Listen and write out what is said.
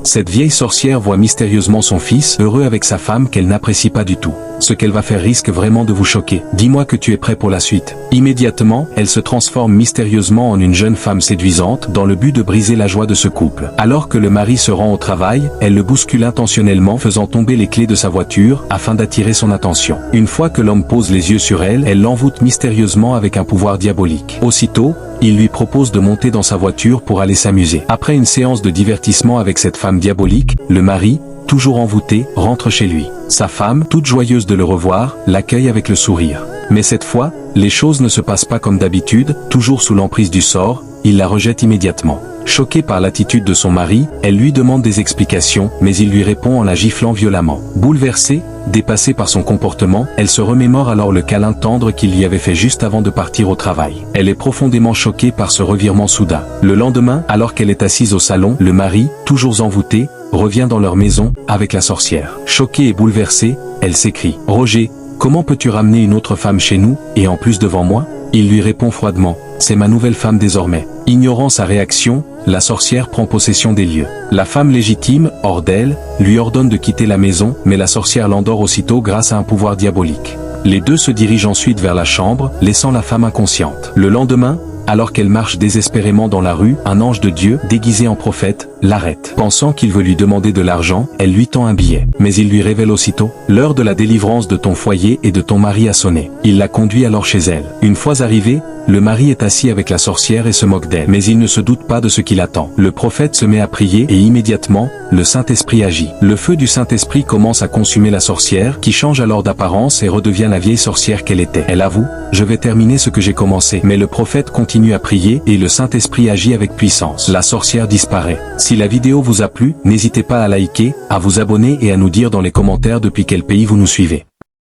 Cette vieille sorcière voit mystérieusement son fils heureux avec sa femme qu'elle n'apprécie pas du tout. Ce qu'elle va faire risque vraiment de vous choquer. Dis-moi que tu es prêt pour la suite. Immédiatement, elle se transforme mystérieusement en une jeune femme séduisante dans le but de briser la joie de ce couple. Alors que le mari se rend au travail, elle le bouscule intentionnellement faisant tomber les clés de sa voiture afin d'attirer son attention. Une fois que l'homme pose les yeux sur elle, elle l'envoûte mystérieusement avec un pouvoir diabolique. Aussitôt, il lui propose de monter dans sa voiture pour aller s'amuser. Après une séance de divertissement avec cette femme diabolique, le mari, toujours envoûté, rentre chez lui. Sa femme, toute joyeuse de le revoir, l'accueille avec le sourire. Mais cette fois, les choses ne se passent pas comme d'habitude, toujours sous l'emprise du sort, il la rejette immédiatement. Choquée par l'attitude de son mari, elle lui demande des explications, mais il lui répond en la giflant violemment. Bouleversée, dépassée par son comportement, elle se remémore alors le câlin tendre qu'il lui avait fait juste avant de partir au travail. Elle est profondément choquée par ce revirement soudain. Le lendemain, alors qu'elle est assise au salon, le mari, toujours envoûté, revient dans leur maison, avec la sorcière. Choquée et bouleversée, elle s'écrie « Roger, comment peux-tu ramener une autre femme chez nous, et en plus devant moi ?» Il lui répond froidement « C'est ma nouvelle femme désormais ». Ignorant sa réaction, la sorcière prend possession des lieux. La femme légitime, hors d'elle, lui ordonne de quitter la maison, mais la sorcière l'endort aussitôt grâce à un pouvoir diabolique. Les deux se dirigent ensuite vers la chambre, laissant la femme inconsciente. Le lendemain, alors qu'elle marche désespérément dans la rue, un ange de Dieu, déguisé en prophète, l'arrête. Pensant qu'il veut lui demander de l'argent, elle lui tend un billet. Mais il lui révèle aussitôt « L'heure de la délivrance de ton foyer et de ton mari a sonné ». Il la conduit alors chez elle. Une fois arrivé, le mari est assis avec la sorcière et se moque d'elle. Mais il ne se doute pas de ce qui l'attend. Le prophète se met à prier et immédiatement, le Saint-Esprit agit. Le feu du Saint-Esprit commence à consumer la sorcière, qui change alors d'apparence et redevient la vieille sorcière qu'elle était. Elle avoue « Je vais terminer ce que j'ai commencé ». Mais le prophète continue à prier et le Saint-Esprit agit avec puissance. La sorcière disparaît. Si la vidéo vous a plu, n'hésitez pas à liker, à vous abonner et à nous dire dans les commentaires depuis quel pays vous nous suivez.